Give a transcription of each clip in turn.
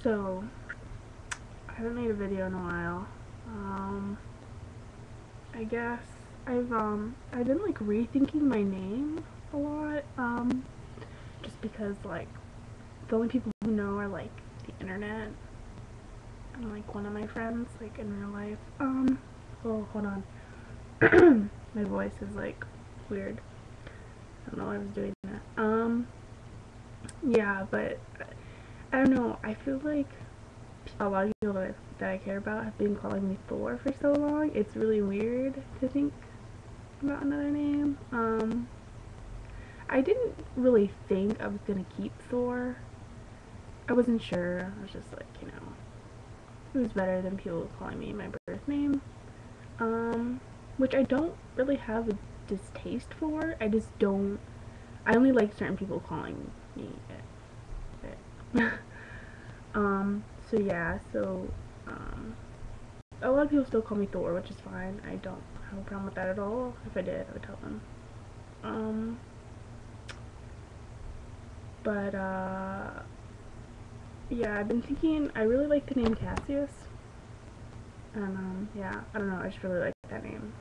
So, I haven't made a video in a while. I guess I've been like rethinking my name a lot. Just because like the only people who know are like the internet and like one of my friends like in real life. Oh, hold on. My voice is like weird. I don't know why I was doing that. Yeah, but I don't know. I feel like a lot of people that I care about have been calling me Thor for so long. It's really weird to think about another name. I didn't really think I was gonna keep Thor. I wasn't sure. I was just like, it was better than people calling me my birth name. Which I don't really have a distaste for. I just don't. I only like certain people calling me it. So yeah, a lot of people still call me Thor, which is fine. I don't have a problem with that at all. If I did, I would tell them. Um, but yeah, I've been thinking. I really like the name Cassius, and yeah, I don't know. I just really like that name.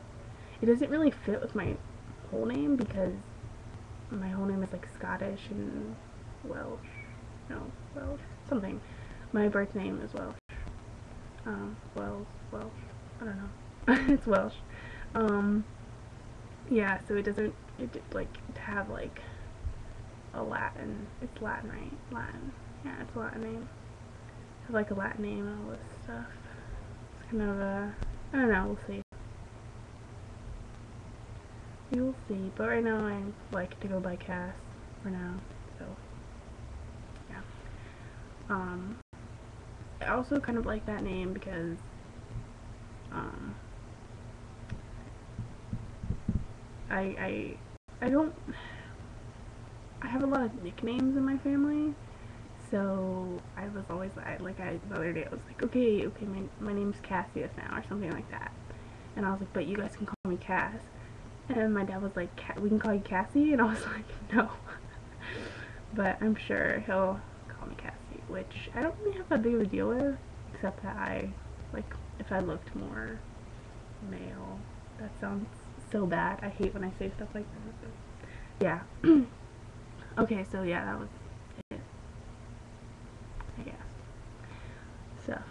It doesn't really fit with my whole name because my whole name is like Scottish and Welsh. No, Welsh something. My birth name is Welsh. Welsh. I don't know. It's Welsh. Um, yeah, so it doesn't, like, to have, like, a Latin, it's Latin, right? Latin. Yeah, it's a Latin name. Have, like, a Latin name and all this stuff. It's kind of I don't know, we'll see. We will see, but right now I like to go by Cass for now, so, yeah. Um, I also kind of like that name because, I, I don't, I have a lot of nicknames in my family, so I was always the other day I was like, okay, my name's Cassius now, or something like that. And I was like, but you guys can call me Cass. And my dad was like, we can call you Cassie? And I was like, no. But I'm sure he'll call me Cassie, which I don't really have that big of a deal with, except that if I looked more male. That sounds so bad. I hate when I say stuff like that. But yeah. Okay, so yeah, that was it, I guess. So,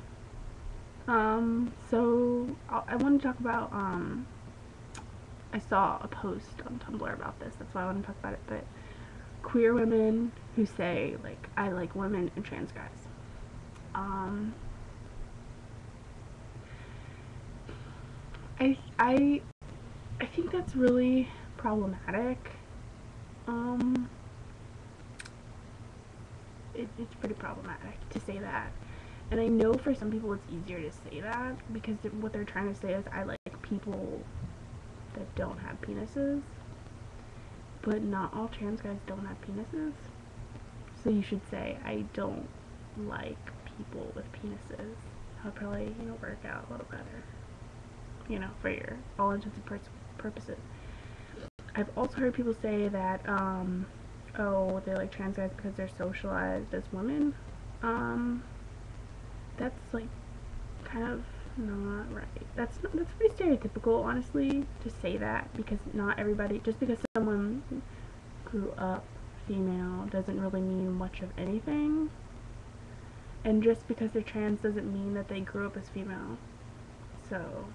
I want to talk about, I saw a post on Tumblr about this, that's why I want to talk about it, but queer women who say, like, I like women and trans guys. I, I, I think that's really problematic. Um, it's pretty problematic to say that. And I know for some people it's easier to say that because what they're trying to say is I like people that don't have penises. But not all trans guys don't have penises. So you should say I don't like people with penises. That would probably, work out a little better. For your all intents and purposes. I've also heard people say that, oh, they like trans guys because they're socialized as women. That's like kind of not right. That's pretty stereotypical, honestly, to say that because not everybody, just because someone grew up female doesn't really mean much of anything. And just because they're trans doesn't mean that they grew up as female. So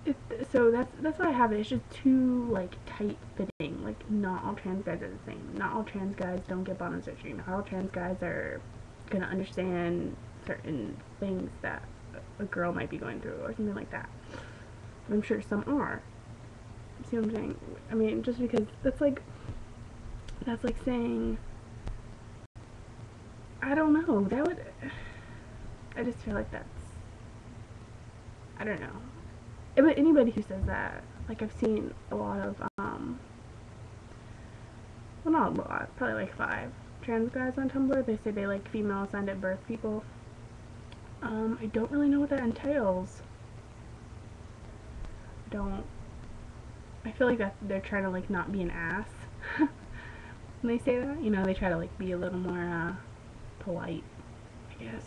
that's why I have it. It's just too like tight fitting. Like not all trans guys are the same. Not all trans guys don't get bottom surgery. Not all trans guys are gonna understand certain things that a girl might be going through or something like that. I'm sure some are. See what I'm saying? I mean, just because that's like saying, I don't know. I just feel like I don't know. But anybody who says that, like I've seen a lot of, well not a lot, probably like 5 trans guys on Tumblr. They say they like female assigned at birth people. I don't really know what that entails. I feel like that they're trying to like not be an ass when they say that. They try to like be a little more polite, I guess.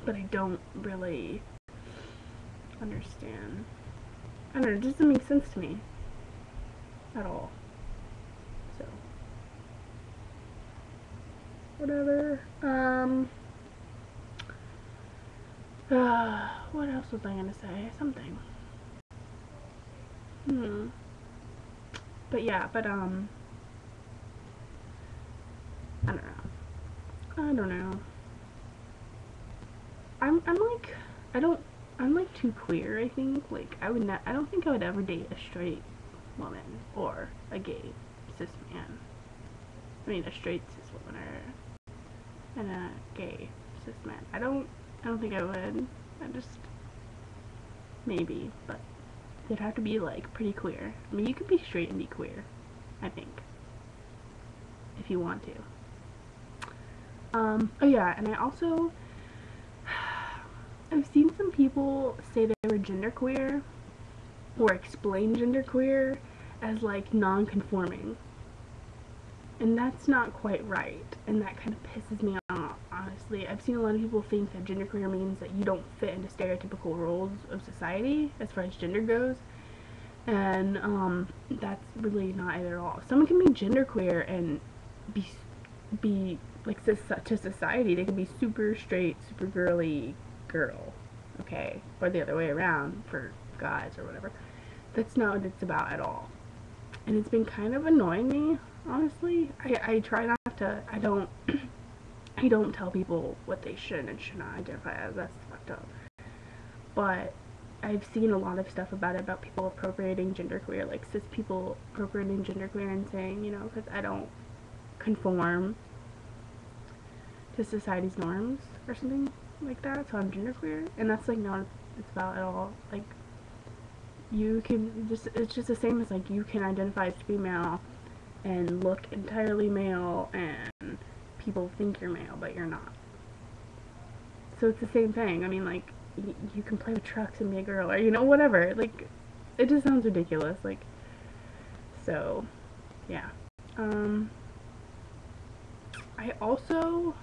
But I don't really understand. I don't know, it just doesn't make sense to me at all. So, whatever. What else was I gonna say? Something. But yeah, I don't know. I don't know. I'm like, I don't, I'm like too queer, I think. Like, I don't think I would ever date a straight woman or a gay cis man. I mean, a straight cis woman and a gay cis man. I don't think I would. I just, maybe, but it'd have to be like pretty queer. I mean, you could be straight and be queer, I think, if you want to. Oh yeah, and I also, I've seen some people say they were genderqueer or explain genderqueer as like non-conforming, and that's not quite right, and that kind of pisses me off, honestly. I've seen a lot of people think that genderqueer means that you don't fit into stereotypical roles of society as far as gender goes, and that's really not it at all. Someone can be genderqueer and be like to society. They can be super straight, super girly girl, okay, or the other way around for guys or whatever. That's not what it's about at all, and it's been kind of annoying me, honestly. I try not to. I don't. I don't tell people what they should and should not identify as. That's fucked up. But I've seen a lot of stuff about it, about people appropriating genderqueer, like cis people appropriating genderqueer and saying, you know, because I don't conform to society's norms or something like that, so I'm genderqueer, and that's like not what it's about at all. Like, you can just, it's just the same as like you can identify as female and look entirely male and people think you're male but you're not. So it's the same thing. I mean, like, you can play with trucks and be a girl, or you know, whatever. Like, it just sounds ridiculous. Like, so yeah. I also,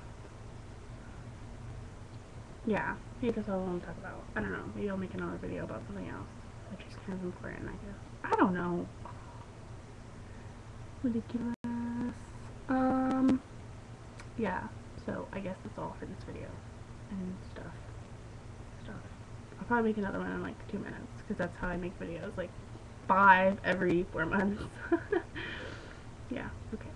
yeah, maybe that's all I want to talk about. I don't know. Maybe I'll make another video about something else, which is kind of important, I guess. I don't know. Ridiculous. Yeah. So I guess that's all for this video and stuff. I'll probably make another one in like 2 minutes because that's how I make videos. Like 5 every 4 months. Yeah. Okay.